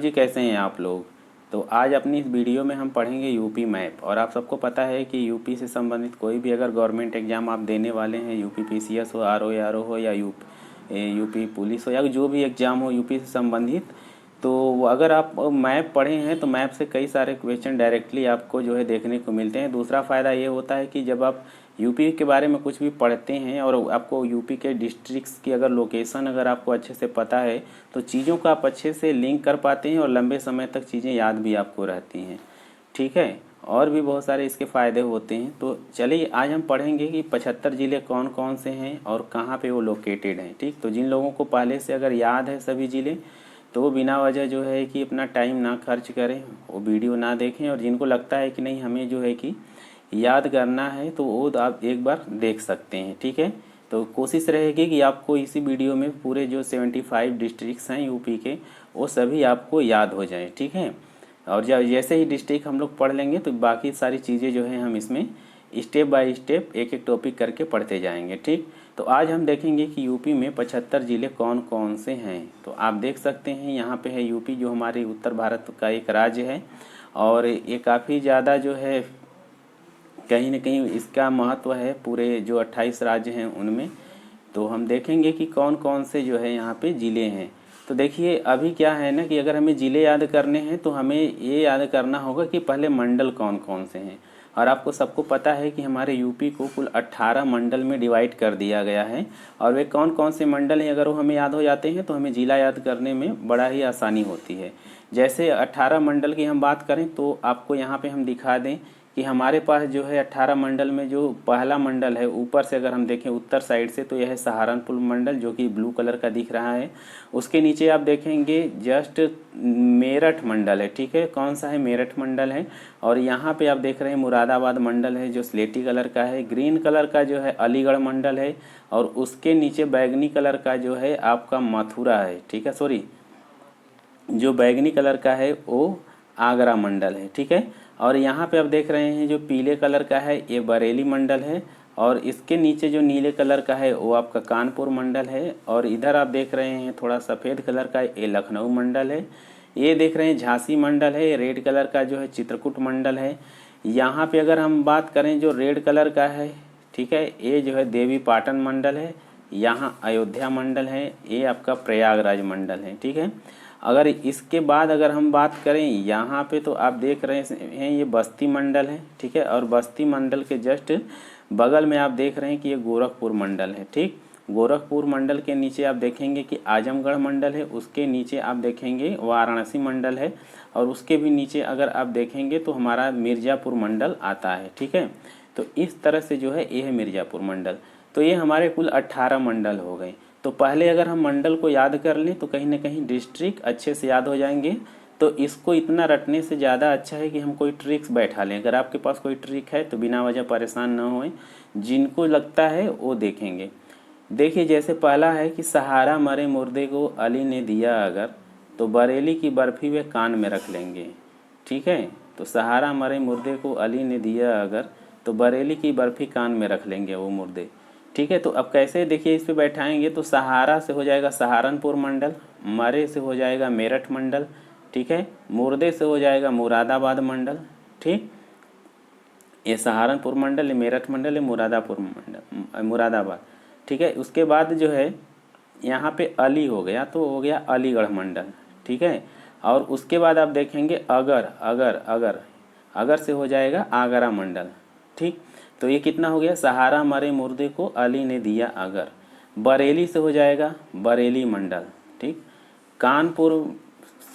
जी कैसे हैं आप लोग। तो आज अपनी इस वीडियो में हम पढ़ेंगे यूपी मैप। और आप सबको पता है कि यूपी से संबंधित कोई भी अगर गवर्नमेंट एग्ज़ाम आप देने वाले हैं, यूपी पीसीएस हो, आरओ हो या यूपी पुलिस हो या जो भी एग्ज़ाम हो यूपी से संबंधित, तो अगर आप मैप पढ़े हैं तो मैप से कई सारे क्वेश्चन डायरेक्टली आपको जो है देखने को मिलते हैं। दूसरा फ़ायदा ये होता है कि जब आप यूपी के बारे में कुछ भी पढ़ते हैं और आपको यूपी के डिस्ट्रिक्ट्स की अगर लोकेशन अगर आपको अच्छे से पता है तो चीज़ों को आप अच्छे से लिंक कर पाते हैं और लंबे समय तक चीज़ें याद भी आपको रहती हैं। ठीक है, और भी बहुत सारे इसके फ़ायदे होते हैं। तो चलिए आज हम पढ़ेंगे कि 75 ज़िले कौन कौन से हैं और कहाँ पे वो लोकेटेड हैं। ठीक, तो जिन लोगों को पहले से अगर याद है सभी ज़िले तो वो बिना वजह जो है कि अपना टाइम ना खर्च करें, वो वीडियो ना देखें। और जिनको लगता है कि नहीं हमें जो है कि याद करना है तो वो आप एक बार देख सकते हैं। ठीक है, तो कोशिश रहेगी कि आपको इसी वीडियो में पूरे जो 75 डिस्ट्रिक्ट्स हैं यूपी के वो सभी आपको याद हो जाएं। ठीक है, और जब जैसे ही डिस्ट्रिक्ट हम लोग पढ़ लेंगे तो बाकी सारी चीज़ें जो है हम इसमें स्टेप बाय स्टेप एक एक टॉपिक करके पढ़ते जाएंगे। ठीक, तो आज हम देखेंगे कि यूपी में 75 ज़िले कौन कौन से हैं। तो आप देख सकते हैं यहाँ पे है यूपी, जो हमारे उत्तर भारत का एक राज्य है और ये काफ़ी ज़्यादा जो है कहीं न कहीं इसका महत्व है पूरे जो 28 राज्य हैं उनमें। तो हम देखेंगे कि कौन कौन से जो है यहाँ पे ज़िले हैं। तो देखिए अभी क्या है ना कि अगर हमें ज़िले याद करने हैं तो हमें ये याद करना होगा कि पहले मंडल कौन कौन से हैं। और आपको सबको पता है कि हमारे यूपी को कुल 18 मंडल में डिवाइड कर दिया गया है। और वे कौन कौन से मंडल हैं अगर वो हमें याद हो जाते हैं तो हमें ज़िला याद करने में बड़ा ही आसानी होती है। जैसे 18 मंडल की हम बात करें तो आपको यहाँ पे हम दिखा दें कि हमारे पास जो है 18 मंडल में जो पहला मंडल है ऊपर से अगर हम देखें उत्तर साइड से तो यह है सहारनपुर मंडल, जो कि ब्लू कलर का दिख रहा है। उसके नीचे आप देखेंगे जस्ट मेरठ मंडल है। ठीक है, कौन सा है, मेरठ मंडल है। और यहाँ पे आप देख रहे हैं मुरादाबाद मंडल है जो स्लेटी कलर का है। ग्रीन कलर का जो है अलीगढ़ मंडल है और उसके नीचे बैगनी कलर का जो है आपका मथुरा है। ठीक है, सॉरी, जो बैगनी कलर का है वो आगरा मंडल है। ठीक है, और यहाँ पे आप देख रहे हैं जो पीले कलर का है ये बरेली मंडल है और इसके नीचे जो नीले कलर का है वो आपका कानपुर मंडल है। और इधर आप देख रहे हैं थोड़ा सफ़ेद कलर का ये लखनऊ मंडल है। ये देख रहे हैं झांसी मंडल है, रेड कलर का जो है चित्रकूट मंडल है। यहाँ पे अगर हम बात करें जो रेड कलर का है, ठीक है, ये जो है देवी पाटन मंडल है। यहाँ अयोध्या मंडल है, ये आपका प्रयागराज मंडल है। ठीक है, अगर इसके बाद अगर हम बात करें यहाँ पे तो आप देख रहे हैं ये बस्ती मंडल है। ठीक है, और बस्ती मंडल के जस्ट बगल में आप देख रहे हैं कि ये गोरखपुर मंडल है। ठीक, गोरखपुर मंडल के नीचे आप देखेंगे कि आजमगढ़ मंडल है, उसके नीचे आप देखेंगे वाराणसी मंडल है और उसके भी नीचे अगर आप देखेंगे तो हमारा मिर्ज़ापुर मंडल आता है। ठीक है, तो इस तरह से जो है ये है मिर्ज़ापुर मंडल। तो ये हमारे कुल 18 मंडल हो गए। तो पहले अगर हम मंडल को याद कर लें तो कहीं ना कहीं डिस्ट्रिक्ट अच्छे से याद हो जाएंगे। तो इसको इतना रटने से ज़्यादा अच्छा है कि हम कोई ट्रिक्स बैठा लें। अगर आपके पास कोई ट्रिक है तो बिना वजह परेशान ना होएं, जिनको लगता है वो देखेंगे। देखिए जैसे पहला है कि सहारा मरे मुर्दे को अली ने दिया अगर, तो बरेली की बर्फ़ी वे कान में रख लेंगे। ठीक है, तो सहारा मरे मुर्दे को अली ने दिया अगर, तो बरेली की बर्फ़ी कान में रख लेंगे वो मुर्दे। ठीक है, तो अब कैसे देखिए इस पे बैठाएंगे तो सहारा से हो जाएगा सहारनपुर मंडल, मरे से हो जाएगा मेरठ मंडल। ठीक है, मुर्दे से हो जाएगा मुरादाबाद मंडल। ठीक, ये सहारनपुर मंडल, ये मेरठ मंडल, ये मुरादापुर मंडल, मुरादाबाद। ठीक है, उसके बाद जो है यहाँ पे अली हो गया तो हो गया अलीगढ़ मंडल। ठीक है, और उसके बाद आप देखेंगे अगर अगर अगर अगर से हो जाएगा आगरा मंडल। ठीक, तो ये कितना हो गया, सहारा मरे मुर्दे को अली ने दिया अगर। बरेली से हो जाएगा बरेली मंडल। ठीक, कानपुर,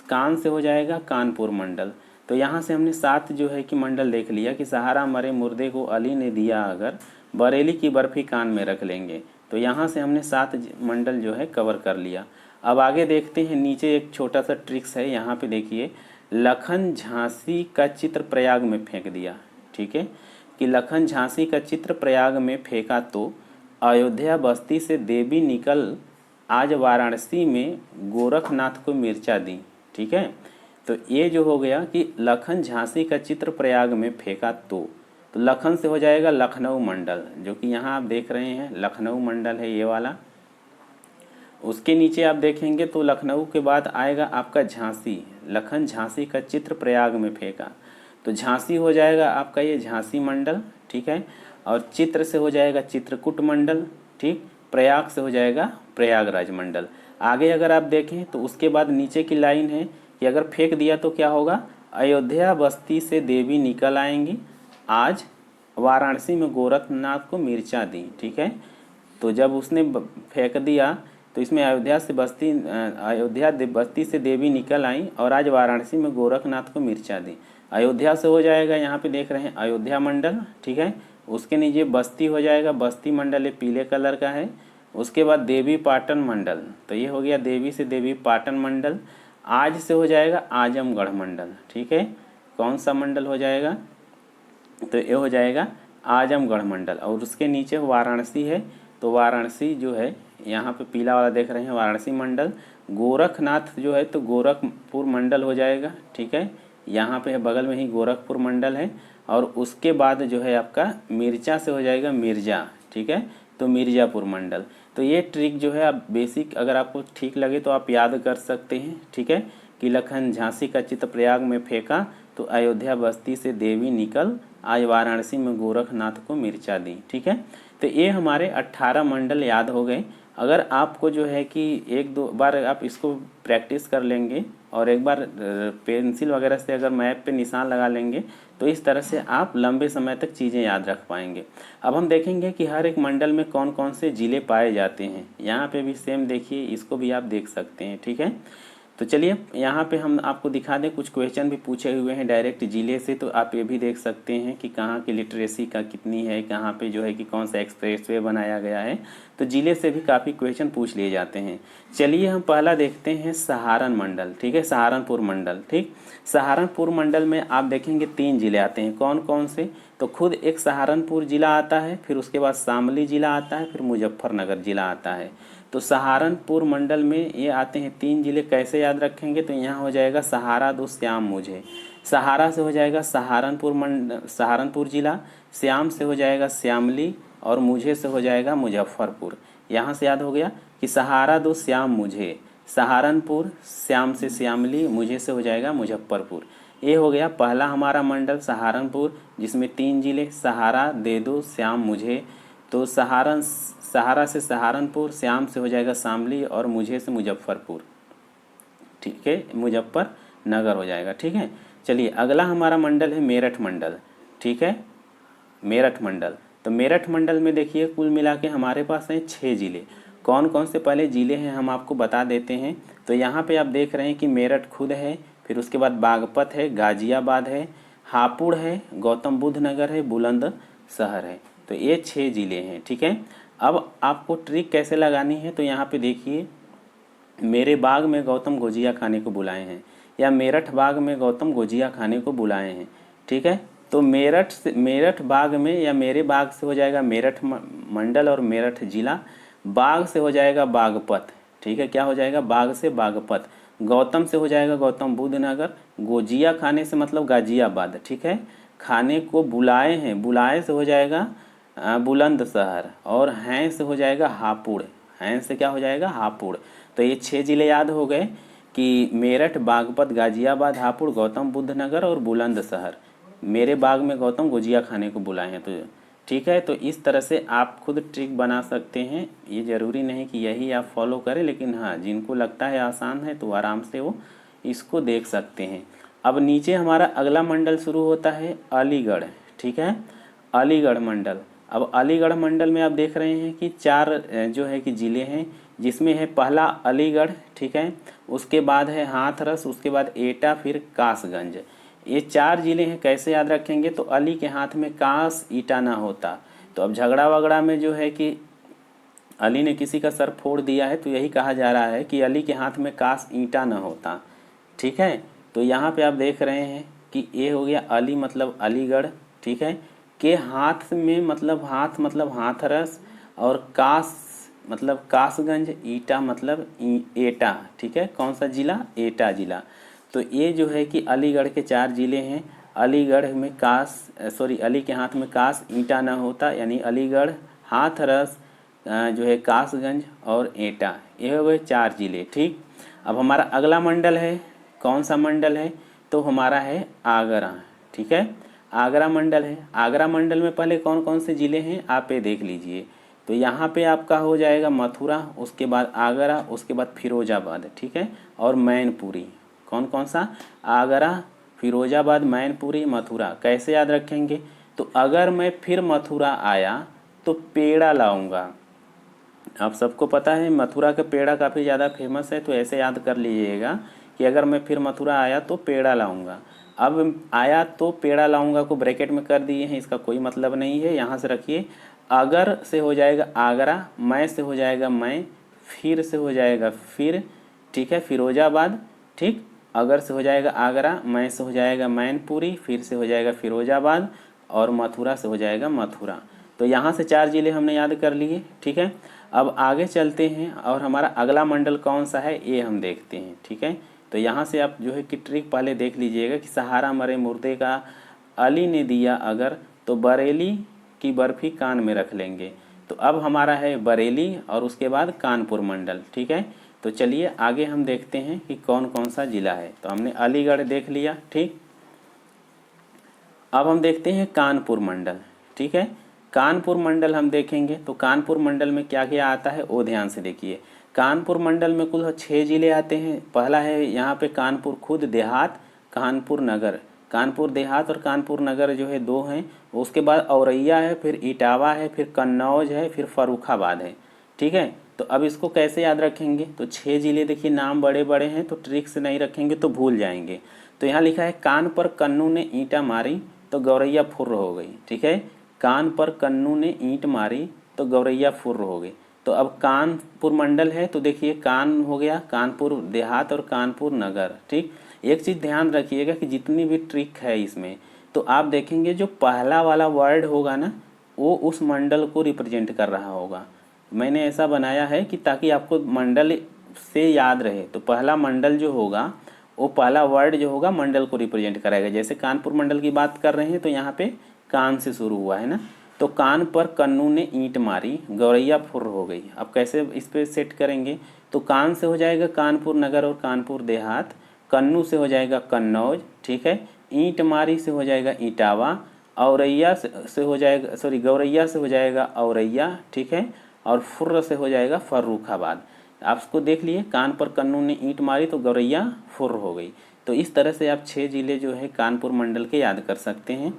कान से हो जाएगा कानपुर मंडल। तो यहाँ से हमने 7 जो है कि मंडल देख लिया कि सहारा मरे मुर्दे को अली ने दिया अगर, बरेली की बर्फ़ी कान में रख लेंगे। तो यहाँ से हमने 7 मंडल जो है कवर कर लिया। अब आगे देखते हैं, नीचे एक छोटा सा ट्रिक्स है। यहाँ पे देखिए लखन झांसी का चित्र प्रयाग में फेंक दिया। ठीक है, कि लखन झांसी का चित्र प्रयाग में फेंका तो अयोध्या बस्ती से देवी निकल आज वाराणसी में गोरखनाथ को मिर्चा दी। ठीक है, तो ये जो हो गया कि लखन झांसी का चित्र प्रयाग में फेंका तो लखन से हो जाएगा लखनऊ मंडल, जो कि यहाँ आप देख रहे हैं लखनऊ मंडल है ये वाला। उसके नीचे आप देखेंगे तो लखनऊ के बाद आएगा आपका झांसी, लखन झांसी का चित्र प्रयाग में फेंका, तो झांसी हो जाएगा आपका ये झांसी मंडल, ठीक है। और चित्र से हो जाएगा चित्रकूट मंडल, ठीक। प्रयाग से हो जाएगा प्रयागराज मंडल। आगे अगर आप देखें तो उसके बाद नीचे की लाइन है कि अगर फेंक दिया तो क्या होगा, अयोध्या बस्ती से देवी निकल आएंगी, आज वाराणसी में गोरखनाथ को मिर्चा दी, ठीक है। तो जब उसने फेंक दिया तो इसमें अयोध्या बस्ती से देवी निकल आई और आज वाराणसी में गोरखनाथ को मिर्चा दी। अयोध्या से हो जाएगा, यहाँ पे देख रहे हैं अयोध्या मंडल, ठीक है। उसके नीचे बस्ती हो जाएगा, बस्ती मंडल ये पीले कलर का है। उसके बाद देवी पाटन मंडल, तो ये हो गया देवी से देवी पाटन मंडल। आज से हो जाएगा आजमगढ़ मंडल, ठीक है। कौन सा मंडल हो जाएगा, तो ये हो जाएगा आजमगढ़ मंडल। और उसके नीचे वाराणसी है, तो वाराणसी जो है यहाँ पे पीला वाला देख रहे हैं वाराणसी मंडल। गोरखनाथ जो है तो गोरखपुर मंडल हो जाएगा, ठीक है। यहाँ पे बगल में ही गोरखपुर मंडल है। और उसके बाद जो है आपका मिर्चा से हो जाएगा मिर्जा, ठीक है, तो मिर्ज़ापुर मंडल। तो ये ट्रिक जो है आप बेसिक अगर आपको ठीक लगे तो आप याद कर सकते हैं, ठीक है। कि लखन झांसी का चित्र प्रयाग में फेंका, तो अयोध्या बस्ती से देवी निकल, आज वाराणसी में गोरखनाथ को मिर्चा दी, ठीक है। तो ये हमारे 18 मंडल याद हो गए। अगर आपको जो है कि एक दो बार आप इसको प्रैक्टिस कर लेंगे और एक बार पेंसिल वगैरह से अगर मैप पे निशान लगा लेंगे तो इस तरह से आप लंबे समय तक चीज़ें याद रख पाएंगे। अब हम देखेंगे कि हर एक मंडल में कौन कौन से ज़िले पाए जाते हैं। यहाँ पे भी सेम देखिए, इसको भी आप देख सकते हैं, ठीक है। तो चलिए यहाँ पे हम आपको दिखा दें, कुछ क्वेश्चन भी पूछे हुए हैं डायरेक्ट ज़िले से, तो आप ये भी देख सकते हैं कि कहाँ की लिटरेसी का कितनी है, कहाँ पे जो है कि कौन सा एक्सप्रेसवे बनाया गया है। तो ज़िले से भी काफ़ी क्वेश्चन पूछ लिए जाते हैं। चलिए हम पहला देखते हैं सहारन मंडल, ठीक है, सहारनपुर मंडल, ठीक। सहारनपुर मंडल में आप देखेंगे 3 ज़िले आते हैं, कौन कौन से, तो खुद एक सहारनपुर ज़िला आता है, फिर उसके बाद शामली ज़िला आता है, फिर मुजफ्फरनगर ज़िला आता है। तो सहारनपुर मंडल में ये आते हैं 3 ज़िले। कैसे याद रखेंगे, तो यहाँ हो जाएगा सहारा दो श्याम मुझे, सहारा से हो जाएगा सहारनपुर ज़िला, श्याम से हो जाएगा श्यामली, और मुझे से हो जाएगा मुजफ्फरपुर। यहाँ से याद हो गया कि सहारा दो श्याम मुझे, सहारनपुर, श्याम से श्यामली, मुझे से हो जाएगा मुजफ्फरपुर। ये हो गया पहला हमारा मंडल सहारनपुर, जिसमें 3 ज़िले, सहारा दे दो श्याम मुझे। तो सहारा से सहारनपुर, श्याम से हो जाएगा शामली, और मुझे से मुजफ्फरपुर, ठीक है, मुजफ्फरनगर हो जाएगा, ठीक है। चलिए अगला हमारा मंडल है मेरठ मंडल, ठीक है, मेरठ मंडल। तो मेरठ मंडल में देखिए कुल मिला के हमारे पास हैं 6 ज़िले। कौन कौन से पहले ज़िले हैं हम आपको बता देते हैं। तो यहाँ पे आप देख रहे हैं कि मेरठ खुद है, फिर उसके बाद बागपत है, गाज़ियाबाद है, हापुड़ है, गौतम बुद्ध नगर है, बुलंदशहर है। तो ये 6 ज़िले हैं, ठीक है। अब आपको ट्रिक कैसे लगानी है, तो यहाँ पे देखिए, मेरे बाग में गौतम गुजिया खाने को बुलाए हैं, या मेरठ बाग में गौतम गुजिया खाने को बुलाए हैं, ठीक है। तो मेरठ बाग में या मेरे बाग से हो जाएगा मेरठ मंडल और मेरठ जिला, बाग से हो जाएगा बागपत, ठीक है, क्या हो जाएगा, बाग से बागपत, गौतम से हो जाएगा गौतम बुद्ध नगर, गोजिया खाने से मतलब गाजियाबाद, ठीक है, खाने को बुलाए हैं, बुलाए से हो जाएगा बुलंदशहर, और हैं से हो जाएगा हापुड़, हैं से क्या हो जाएगा हापुड़। तो ये 6 ज़िले याद हो गए कि मेरठ, बागपत, गाजियाबाद, हापुड़, गौतम बुद्ध नगर और बुलंदशहर। मेरे बाग में गौतम गुजिया खाने को बुलाए हैं, तो ठीक है। तो इस तरह से आप खुद ट्रिक बना सकते हैं। ये ज़रूरी नहीं कि यही आप फॉलो करें, लेकिन हाँ जिनको लगता है आसान है तो आराम से वो इसको देख सकते हैं। अब नीचे हमारा अगला मंडल शुरू होता है अलीगढ़, ठीक है, अलीगढ़ मंडल। अब अलीगढ़ मंडल में आप देख रहे हैं कि 4 जो है कि ज़िले हैं, जिसमें है पहला अलीगढ़, ठीक है, उसके बाद है हाथरस, उसके बाद एटा, फिर कासगंज। ये 4 ज़िले हैं। कैसे याद रखेंगे, तो अली के हाथ में कास ईटा ना होता। तो अब झगड़ा वगड़ा में जो है कि अली ने किसी का सर फोड़ दिया है, तो यही कहा जा रहा है कि अली के हाथ में कास ईटा ना होता, ठीक है। तो यहाँ पे आप देख रहे हैं कि ये हो गया अली मतलब अलीगढ़, ठीक है, के हाथ में मतलब हाथ मतलब हाथरस, और कास मतलब कासगंज, ईटा मतलब एटा, ठीक है, कौन सा जिला, एटा जिला। तो ये जो है कि अलीगढ़ के 4 ज़िले हैं। अलीगढ़ में अली के हाथ में कास ईंटा ना होता, यानी अलीगढ़, हाथरस, जो है कासगंज और एटा, ये हो गए 4 ज़िले। ठीक, अब हमारा अगला मंडल है, कौन सा मंडल है, तो हमारा है आगरा। ठीक है, आगरा मंडल है। आगरा मंडल में पहले कौन कौन से ज़िले हैं आप ये देख लीजिए। तो यहाँ पे आपका हो जाएगा मथुरा, उसके बाद आगरा, उसके बाद फिरोजाबाद। ठीक है, और मैनपुरी। कौन कौन सा, आगरा, फिरोजाबाद, मैनपुरी, मथुरा। कैसे याद रखेंगे, तो अगर मैं फिर मथुरा आया तो पेड़ा लाऊंगा। आप सबको पता है मथुरा का पेड़ा काफ़ी ज़्यादा फेमस है, तो ऐसे याद कर लीजिएगा कि अगर मैं फिर मथुरा आया तो पेड़ा लाऊंगा। अब आया तो पेड़ा लाऊंगा को ब्रैकेट में कर दिए हैं, इसका कोई मतलब नहीं है, यहाँ से रखिए। अगर से हो जाएगा आगरा, मैं से हो जाएगा मैं, फिर से हो जाएगा फिर, ठीक है, फिरोजाबाद। ठीक, अगर से हो जाएगा आगरा, मैं से हो जाएगा मैनपुरी, फिर से हो जाएगा फिरोजाबाद, और मथुरा से हो जाएगा मथुरा। तो यहाँ से 4 ज़िले हमने याद कर लिए। ठीक है, अब आगे चलते हैं और हमारा अगला मंडल कौन सा है ये हम देखते हैं। ठीक है, तो यहाँ से आप जो है कि ट्रिक पहले देख लीजिएगा कि सहारा मरे मुर्दे का अली ने दिया अगर, तो बरेली की बर्फ़ी कान में रख लेंगे। तो अब हमारा है बरेली और उसके बाद कानपुर मंडल। ठीक है, तो चलिए आगे हम देखते हैं कि कौन कौन सा ज़िला है। तो हमने अलीगढ़ देख लिया। ठीक, अब हम देखते हैं कानपुर मंडल। ठीक है, कानपुर मंडल हम देखेंगे तो कानपुर मंडल में क्या क्या आता है वो ध्यान से देखिए। कानपुर मंडल में कुल 6 ज़िले आते हैं। पहला है यहाँ पे कानपुर खुद देहात, कानपुर नगर। कानपुर देहात और कानपुर नगर जो है 2 हैं। उसके बाद औरैया है, फिर इटावा है, फिर कन्नौज है, फिर फर्रुखाबाद है। ठीक है, तो अब इसको कैसे याद रखेंगे, तो 6 ज़िले देखिए नाम बड़े बड़े हैं, तो ट्रिक से नहीं रखेंगे तो भूल जाएंगे। तो यहाँ लिखा है कान पर कन्नू ने ईंटा मारी तो गौरैया फुर्र हो गई। ठीक है, कान पर कन्नू ने ईंट मारी तो गौरैया फुर्र हो गई। तो अब कानपुर मंडल है तो देखिए कान हो गया, कानपुर देहात और कानपुर नगर। ठीक, एक चीज़ ध्यान रखिएगा कि जितनी भी ट्रिक है इसमें, तो आप देखेंगे जो पहला वाला वर्ड होगा ना वो उस मंडल को रिप्रेजेंट कर रहा होगा। मैंने ऐसा बनाया है कि ताकि आपको मंडल से याद रहे। तो पहला मंडल जो होगा वो पहला वर्ड जो होगा मंडल को रिप्रेजेंट कराएगा। जैसे कानपुर मंडल की बात कर रहे हैं तो यहाँ पे कान से शुरू हुआ है ना, तो कान पर कन्नू ने ईंट मारी गौरैया फुर्र हो गई। अब कैसे इस पर सेट करेंगे, तो कान से हो जाएगा कानपुर नगर और कानपुर देहात, कन्नू से हो जाएगा कन्नौज। ठीक है, ईंट मारी से हो जाएगा इटावा, औरैया से हो जाएगा, सॉरी, गौरैया से हो जाएगा औरैया। ठीक है, और फुर्र से हो जाएगा फर्रुखाबाद। आप इसको देख लिए, कान पर कन्नू ने ईंट मारी तो गौरैया फुर्र हो गई। तो इस तरह से आप 6 ज़िले जो है कानपुर मंडल के याद कर सकते हैं।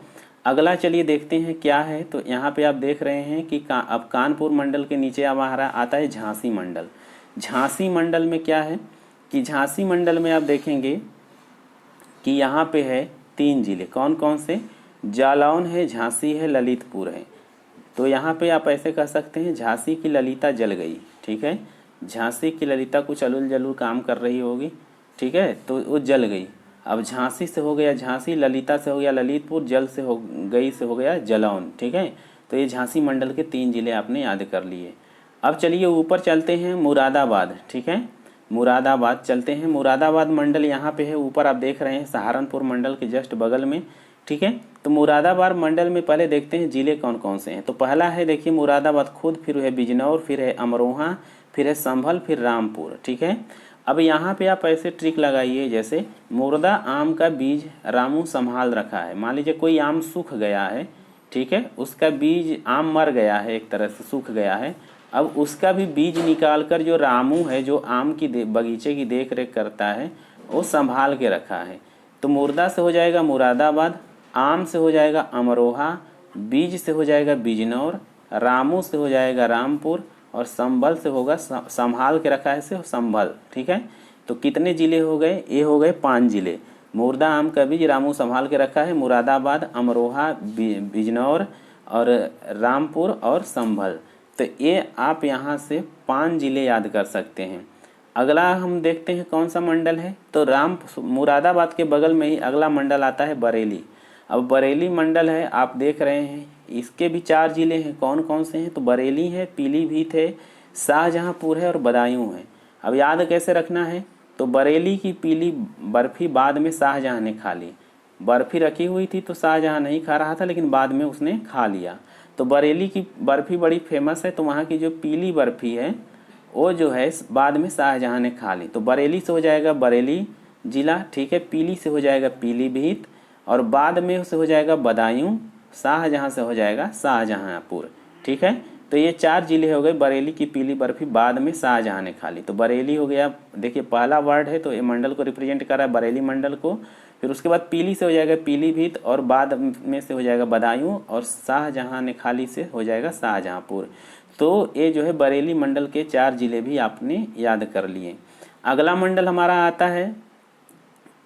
अगला चलिए देखते हैं क्या है। तो यहाँ पे आप देख रहे हैं कि अब कानपुर मंडल के नीचे हमारा आता है झांसी मंडल। झांसी मंडल में क्या है कि झांसी मंडल में आप देखेंगे कि यहाँ पे है 3 ज़िले। कौन कौन से, जालौन है, झांसी है, ललितपुर है। तो यहाँ पे आप ऐसे कह सकते हैं झांसी की ललिता जल गई। ठीक है, झांसी की ललिता कुछ अलुल जलूल काम कर रही होगी। ठीक है, तो वो जल गई। अब झांसी से हो गया झांसी, ललिता से हो गया ललितपुर, जल से हो गई से हो गया जलौन। ठीक है, तो ये झांसी मंडल के 3 ज़िले आपने याद कर लिए। अब चलिए ऊपर चलते हैं मुरादाबाद। ठीक है, मुरादाबाद चलते हैं। मुरादाबाद मंडल यहाँ पे है, ऊपर आप देख रहे हैं सहारनपुर मंडल के जस्ट बगल में। ठीक है, तो मुरादाबाद मंडल में पहले देखते हैं ज़िले कौन कौन से हैं। तो पहला है देखिए मुरादाबाद खुद, फिर है बिजनौर, फिर है अमरोहा, फिर है संभल, फिर रामपुर। ठीक है, अब यहाँ पे आप ऐसे ट्रिक लगाइए, जैसे मुर्दा आम का बीज रामू संभाल रखा है। मान लीजिए कोई आम सूख गया है, ठीक है, उसका बीज, आम मर गया है, एक तरह से सूख गया है। अब उसका भी बीज निकाल कर जो रामू है, जो आम की बगीचे की देख रेख करता है, वो संभाल के रखा है। तो मुर्दा से हो जाएगा मुरादाबाद, आम से हो जाएगा अमरोहा, बीज से हो जाएगा बिजनौर, रामू से हो जाएगा रामपुर, और संभल से होगा संभाल के रखा है से संभल। ठीक है, तो कितने ज़िले हो गए, ये हो गए 5 ज़िले। मुर्दा आम का बीज रामू संभाल के रखा है, मुरादाबाद, अमरोहा, बिजनौर और रामपुर और संभल। तो ये आप यहाँ से 5 ज़िले याद कर सकते हैं। अगला हम देखते हैं कौन सा मंडल है। तो मुरादाबाद के बगल में ही अगला मंडल आता है बरेली। अब बरेली मंडल है, आप देख रहे हैं इसके भी 4 ज़िले हैं। कौन कौन से हैं, तो बरेली है, पीलीभीत है, शाहजहाँपुर है और बदायूं है। अब याद कैसे रखना है, तो बरेली की पीली बर्फ़ी बाद में शाहजहाँ ने खा ली। बर्फ़ी रखी हुई थी तो शाहजहाँ नहीं खा रहा था, लेकिन बाद में उसने खा लिया। तो बरेली की बर्फ़ी बड़ी फेमस है, तो वहाँ की जो पीली बर्फ़ी है वो जो है बाद में शाहजहाँ ने खा ली। तो बरेली से हो जाएगा बरेली ज़िला, ठीक है। पीली से हो जाएगा पीलीभीत, और बाद में से हो जाएगा बदायूं, शाहजहाँ से हो जाएगा शाहजहाँपुर, ठीक है। तो ये 4 ज़िले हो गए। बरेली की पीली बर्फ़ी बाद में शाहजहाँ ने खा ली। तो बरेली हो गया, देखिए पहला वर्ड है तो ये मंडल को रिप्रेजेंट कर रहा है, बरेली मंडल को। फिर उसके बाद पीली से हो जाएगा पीलीभीत, और बाद में से हो जाएगा बदायूं, और शाहजहाँ ने खा ली से हो जाएगा शाहजहाँपुर। तो ये जो है बरेली मंडल के 4 ज़िले भी आपने याद कर लिए। अगला मंडल हमारा आता है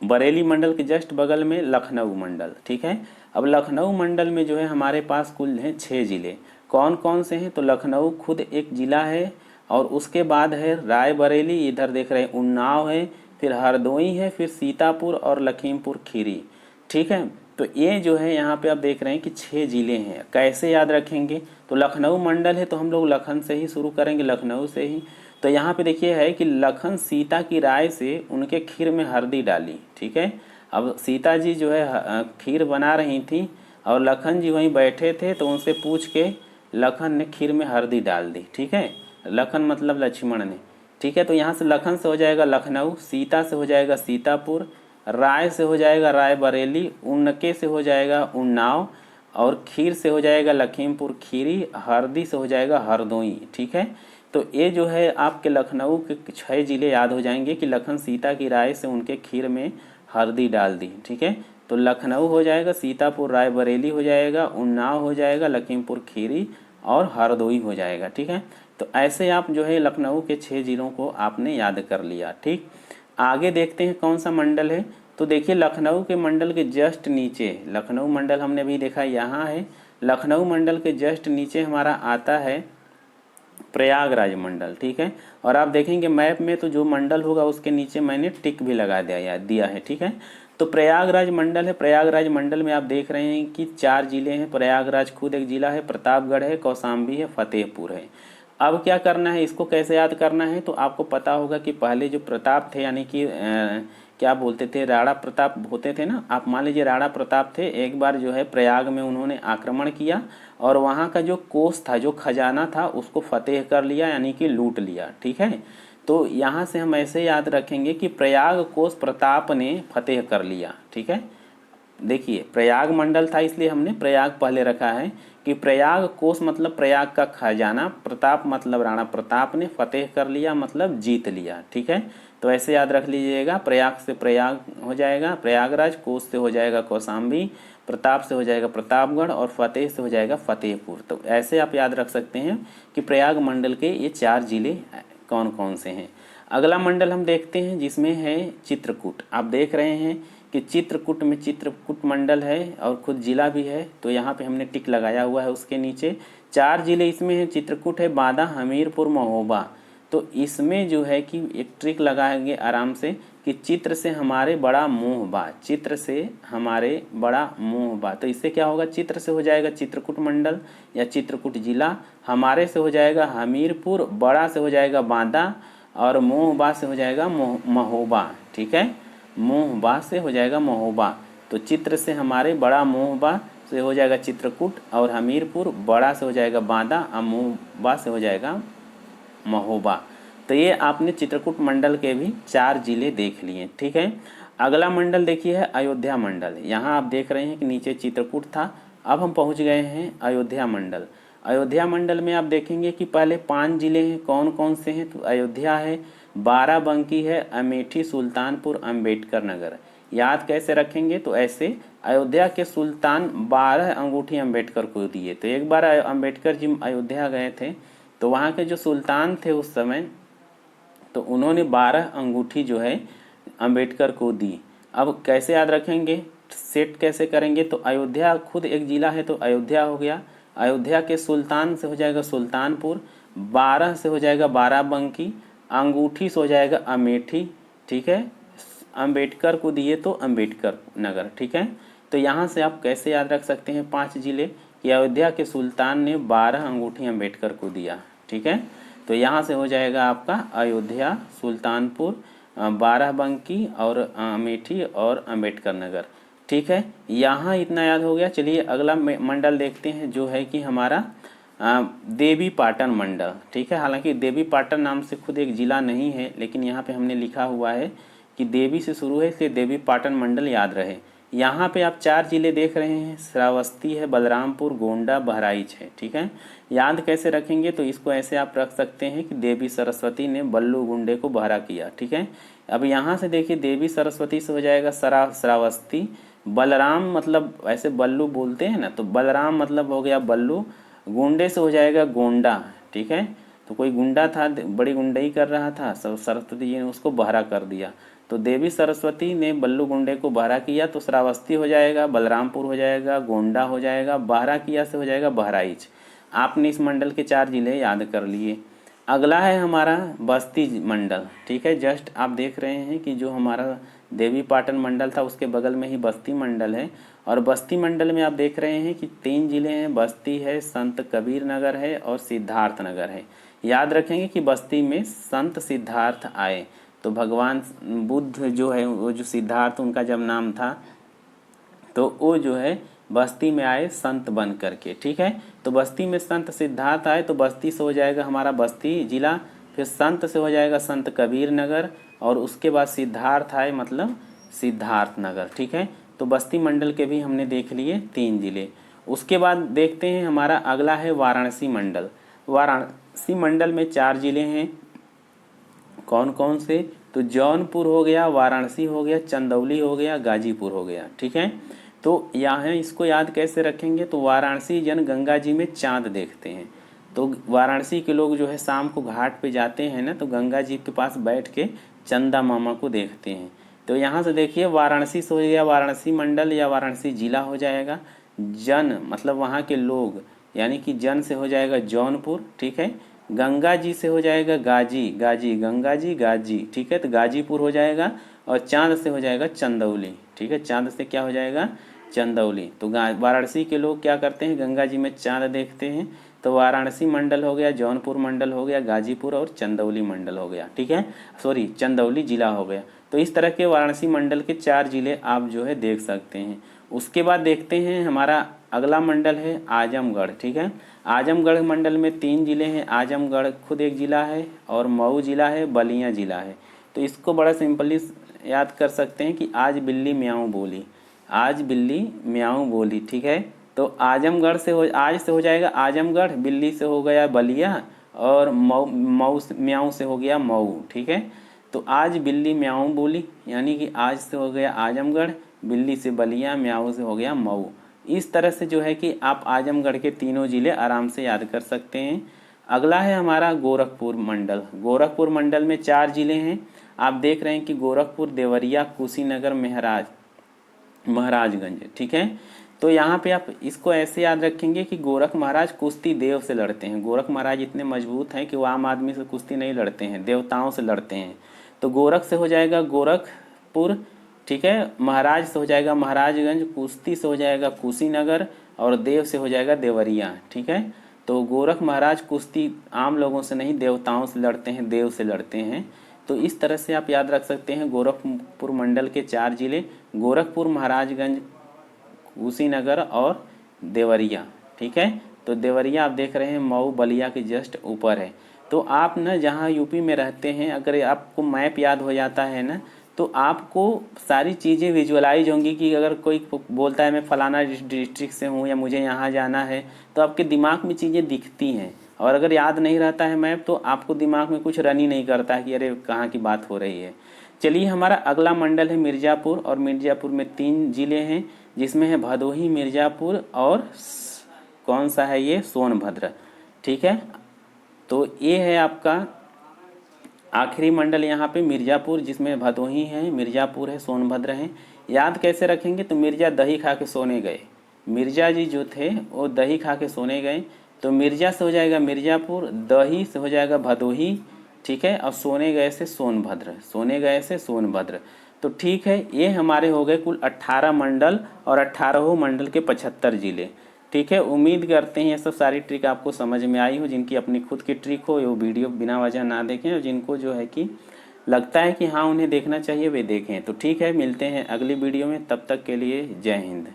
बरेली मंडल के जस्ट बगल में लखनऊ मंडल, ठीक है। अब लखनऊ मंडल में जो है हमारे पास कुल हैं 6 ज़िले। कौन कौन से हैं? तो लखनऊ खुद एक ज़िला है, और उसके बाद है रायबरेली, इधर देख रहे हैं उन्नाव है, फिर हरदोई है, फिर सीतापुर और लखीमपुर खीरी, ठीक है। तो ये जो है यहाँ पे आप देख रहे हैं कि 6 ज़िले हैं। कैसे याद रखेंगे? तो लखनऊ मंडल है तो हम लोग लखन से ही शुरू करेंगे, लखनऊ से ही। तो यहाँ पे देखिए है कि लखन सीता की राय से उनके खीर में हल्दी डाली, ठीक है। अब सीता जी जो है खीर बना रही थी, और लखन जी वहीं बैठे थे, तो उनसे पूछ के लखन ने खीर में हल्दी डाल दी, ठीक है। लखन मतलब लक्ष्मण ने, ठीक है। तो यहाँ से लखन से हो जाएगा लखनऊ, सीता से हो जाएगा सीतापुर, राय से हो जाएगा रायबरेली, उनके से हो जाएगा उन्नाव, और खीर से हो जाएगा लखीमपुर खीरी, हरदी से हो जाएगा हरदोई, ठीक है। तो ये जो है आपके लखनऊ के 6 ज़िले याद हो जाएंगे कि लखन सीता की राय से उनके खीर में हल्दी डाल दी, ठीक है। तो लखनऊ हो जाएगा, सीतापुर रायबरेली हो जाएगा, उन्नाव हो जाएगा, लखीमपुर खीरी और हरदोई हो जाएगा, ठीक है। तो ऐसे आप जो है लखनऊ के 6 ज़िलों को आपने याद कर लिया, ठीक। आगे देखते हैं कौन सा मंडल है। तो देखिए लखनऊ के मंडल के जस्ट नीचे, लखनऊ मंडल हमने अभी देखा यहाँ है, लखनऊ मंडल के जस्ट नीचे हमारा आता है प्रयागराज मंडल, ठीक है। और आप देखेंगे मैप में तो जो मंडल होगा उसके नीचे मैंने टिक भी लगा दिया है, ठीक है। तो प्रयागराज मंडल है। प्रयागराज मंडल में आप देख रहे हैं कि 4 ज़िले हैं। प्रयागराज खुद एक ज़िला है, प्रतापगढ़ है, कौशाम्बी है, फतेहपुर है। अब क्या करना है, इसको कैसे याद करना है? तो आपको पता होगा कि पहले जो प्रताप थे, यानी कि क्या बोलते थे, राणा प्रताप होते थे ना। आप मान लीजिए राणा प्रताप थे, एक बार जो है प्रयाग में उन्होंने आक्रमण किया, और वहाँ का जो कोष था, जो खजाना था, उसको फतेह कर लिया, यानी कि लूट लिया, ठीक है। तो यहाँ से हम ऐसे याद रखेंगे कि प्रयाग कोष प्रताप ने फतेह कर लिया, ठीक है। देखिए प्रयाग मंडल था इसलिए हमने प्रयाग पहले रखा है कि प्रयाग कोष मतलब प्रयाग का खजाना, प्रताप मतलब राणा प्रताप ने, फतेह कर लिया मतलब जीत लिया, ठीक है। तो ऐसे याद रख लीजिएगा, प्रयाग से प्रयाग हो जाएगा प्रयागराज, कोष से हो जाएगा कौशाम्बी, प्रताप से हो जाएगा प्रतापगढ़, और फतेह से हो जाएगा फतेहपुर। तो ऐसे आप याद रख सकते हैं कि प्रयाग मंडल के ये 4 ज़िले कौन कौन से हैं। अगला मंडल हम देखते हैं जिसमें है चित्रकूट। आप देख रहे हैं कि चित्रकूट में चित्रकूट मंडल है और खुद ज़िला भी है, तो यहाँ पे हमने टिक लगाया हुआ है। उसके नीचे 4 ज़िले इसमें हैं, चित्रकूट है, बांदा, हमीरपुर, महोबा। तो इसमें जो है कि एक ट्रिक लगाएंगे आराम से कि चित्र से हमारे बड़ा मोह बा, चित्र से हमारे बड़ा मोह बा। तो इससे क्या होगा, चित्र से हो जाएगा चित्रकूट मंडल या चित्रकूट जिला, हमारे से हो जाएगा हमीरपुर, बड़ा से हो जाएगा बांदा, और मोहबा से हो जाएगा महोबा, ठीक है। मोहबा से हो जाएगा महोबा। तो चित्र से हमारे बड़ा मोहबा से हो जाएगा चित्रकूट, और हमीरपुर बड़ा से हो जाएगा बांदा, और मोहबा से हो जाएगा महोबा। तो ये आपने चित्रकूट मंडल के भी 4 ज़िले देख लिए, ठीक है। अगला मंडल देखिए है अयोध्या मंडल। यहाँ आप देख रहे हैं कि नीचे चित्रकूट था, अब हम पहुँच गए हैं अयोध्या मंडल। अयोध्या मंडल में आप देखेंगे कि पहले 5 ज़िले हैं। कौन कौन से हैं? तो अयोध्या है, बाराबंकी है, अमेठी, सुल्तानपुर, अम्बेडकर नगर। याद कैसे रखेंगे? तो ऐसे अयोध्या के सुल्तान 12 अंगूठी अम्बेडकर को दिए। तो एक बार अम्बेडकर जी अयोध्या गए थे, तो वहाँ के जो सुल्तान थे उस समय, तो उन्होंने 12 अंगूठी जो है अम्बेडकर को दी। अब कैसे याद रखेंगे, सेट कैसे करेंगे? तो अयोध्या खुद एक ज़िला है, तो अयोध्या हो गया, अयोध्या के सुल्तान से हो जाएगा सुल्तानपुर, 12 से हो जाएगा बाराबंकी, अंगूठी से हो जाएगा अमेठी, ठीक है। अम्बेडकर को दिए तो अम्बेडकर नगर, ठीक है। तो यहाँ से आप कैसे याद रख सकते हैं 5 ज़िले कि अयोध्या के सुल्तान ने 12 अंगूठी अम्बेडकर को दिया, ठीक है। तो यहाँ से हो जाएगा आपका अयोध्या, सुल्तानपुर, बाराबंकी और अमेठी और अम्बेडकर नगर। ठीक है, यहाँ इतना याद हो गया। चलिए अगला मंडल देखते हैं जो है कि हमारा देवी पाटन मंडल। ठीक है, हालांकि देवी पाटन नाम से खुद एक ज़िला नहीं है, लेकिन यहाँ पे हमने लिखा हुआ है कि देवी से शुरू है, इसलिए देवी पाटन मंडल याद रहे। यहाँ पे आप 4 ज़िले देख रहे हैं, श्रावस्ती है, बलरामपुर, गोंडा, बहराइच है। ठीक है, याद कैसे रखेंगे, तो इसको ऐसे आप रख सकते हैं कि देवी सरस्वती ने बल्लू गुंडे को बहरा किया। ठीक है, अब यहाँ से देखिए देवी सरस्वती से हो जाएगा श्रावस्ती, बलराम मतलब ऐसे बल्लू बोलते हैं ना, तो बलराम मतलब हो गया बल्लू, गुंडे से हो जाएगा गोंडा। ठीक है, तो कोई गुंडा था, बड़ी गुंडई कर रहा था, सरस्वती जी ने उसको बहरा कर दिया, तो देवी सरस्वती ने बल्लू गुंडे को बहरा किया, तो श्रावस्ती हो जाएगा, बलरामपुर हो जाएगा, गोंडा हो जाएगा, बहरा किया से हो जाएगा बहराइच। आपने इस मंडल के 4 जिले याद कर लिए। अगला है हमारा बस्ती मंडल। ठीक है, जस्ट आप देख रहे हैं कि जो हमारा देवी पाटन मंडल था उसके बगल में ही बस्ती मंडल है, और बस्ती मंडल में आप देख रहे हैं कि 3 जिले हैं, बस्ती है, संत कबीर नगर है और सिद्धार्थ नगर है। याद रखेंगे कि बस्ती में संत सिद्धार्थ आए, तो भगवान बुद्ध जो है वो जो सिद्धार्थ उनका जब नाम था, तो वो जो है बस्ती में आए संत बन करके। ठीक है, तो बस्ती में संत सिद्धार्थ आए, तो बस्ती से हो जाएगा हमारा बस्ती जिला, फिर संत से हो जाएगा संत कबीर नगर, और उसके बाद सिद्धार्थ आए मतलब सिद्धार्थ नगर। ठीक है, तो बस्ती मंडल के भी हमने देख लिए 3 जिले। उसके बाद देखते हैं हमारा अगला है वाराणसी मंडल। वाराणसी मंडल में 4 जिले हैं, कौन कौन से, तो जौनपुर हो गया, वाराणसी हो गया, चंदौली हो गया, गाजीपुर हो गया। ठीक है, तो यहाँ इसको याद कैसे रखेंगे, तो वाराणसी जन गंगा जी में चांद देखते हैं, तो वाराणसी के लोग जो है शाम को घाट पे जाते हैं ना, तो गंगा जी के पास बैठ के चंदा मामा को देखते हैं। तो यहाँ से देखिए वाराणसी से हो गया वाराणसी मंडल या वाराणसी जिला हो जाएगा, जन मतलब वहाँ के लोग, यानी कि जन से हो जाएगा जौनपुर। ठीक है, गंगा जी से हो जाएगा गाजी, गाजी गंगा जी गाजी। ठीक है, तो गाजीपुर हो जाएगा, और चांद से हो जाएगा चंदौली। ठीक है, चांद से क्या हो जाएगा, चंदौली। तो वाराणसी के लोग क्या करते हैं, गंगा जी में चांद देखते हैं, तो वाराणसी मंडल हो गया, जौनपुर मंडल हो गया, गाजीपुर और चंदौली मंडल हो गया। ठीक है, सॉरी चंदौली जिला हो गया। तो इस तरह के वाराणसी मंडल के 4 जिले आप जो है देख सकते हैं। उसके बाद देखते हैं हमारा अगला मंडल है आजमगढ़। ठीक है, आजमगढ़ मंडल में 3 जिले हैं, आजमगढ़ खुद एक ज़िला है, और मऊ ज़िला है, बलिया ज़िला है। तो इसको बड़ा सिंपली याद कर सकते हैं कि आज बिल्ली म्याऊं बोली, आज बिल्ली म्याऊं बोली। ठीक है, तो आजमगढ़ से हो, आज से हो जाएगा आजमगढ़, बिल्ली से हो गया बलिया, और मऊ मऊ म्याऊं से हो गया मऊ। ठीक है, तो आज बिल्ली म्याऊं बोली, यानी कि आज से हो गया आजमगढ़, बिल्ली से बलिया, म्याऊं से हो गया मऊ। इस तरह से जो है कि आप आजमगढ़ के तीनों ज़िले आराम से याद कर सकते हैं। अगला है हमारा गोरखपुर मंडल। गोरखपुर मंडल में 4 जिले हैं, आप देख रहे हैं कि गोरखपुर, देवरिया, कुशीनगर, महाराजगंज। ठीक है, तो यहाँ पे आप इसको ऐसे याद रखेंगे कि गोरख महाराज कुश्ती देव से लड़ते हैं। गोरख महाराज इतने मजबूत हैं कि वो आम आदमी से कुश्ती नहीं लड़ते हैं, देवताओं से लड़ते हैं। तो गोरख से हो जाएगा गोरखपुर। ठीक है, महाराज से हो जाएगा महाराजगंज, कुश्ती से हो जाएगा कुशीनगर, और देव से हो जाएगा देवरिया। ठीक है, तो गोरख महाराज कुश्ती आम लोगों से नहीं देवताओं से लड़ते हैं, देव से लड़ते हैं। तो इस तरह से आप याद रख सकते हैं गोरखपुर मंडल के 4 जिले, गोरखपुर, महाराजगंज, कुशीनगर और देवरिया। ठीक है, तो देवरिया आप देख रहे हैं मऊ बलिया के जस्ट ऊपर है। तो आप ना जहाँ यूपी में रहते हैं, अगर आपको मैप याद हो जाता है ना, तो आपको सारी चीज़ें विजुअलाइज होंगी कि अगर कोई बोलता है मैं फ़लाना डिस्ट्रिक्ट से हूँ या मुझे यहाँ जाना है, तो आपके दिमाग में चीज़ें दिखती हैं। और अगर याद नहीं रहता है मैप, तो आपको दिमाग में कुछ रन ही नहीं करता है कि अरे कहाँ की बात हो रही है। चलिए हमारा अगला मंडल है मिर्ज़ापुर, और मिर्ज़ापुर में 3 जिले हैं, जिसमें है भदोही, मिर्ज़ापुर और कौन सा है ये, सोनभद्र। ठीक है, तो ये है आपका आखिरी मंडल यहाँ पे मिर्ज़ापुर, जिसमें भदोही है, मिर्ज़ापुर है, सोनभद्र है। याद कैसे रखेंगे, तो मिर्ज़ा दही खा के सोने गए, मिर्ज़ा जी जो थे वो दही खा के सोने गए, तो मिर्ज़ा से हो जाएगा मिर्ज़ापुर, दही से हो जाएगा भदोही। ठीक है, और सोने गए से सोनभद्र, सोने गए से सोनभद्र। तो ठीक है, ये हमारे हो गए कुल 18 मंडल, और 18 मंडल के 75 जिले। ठीक है, उम्मीद करते हैं ये सब सारी ट्रिक आपको समझ में आई हो। जिनकी अपनी खुद की ट्रिक हो वो वीडियो बिना वजह ना देखें, और जिनको जो है कि लगता है कि हाँ उन्हें देखना चाहिए वे देखें। तो ठीक है, मिलते हैं अगली वीडियो में, तब तक के लिए जय हिंद।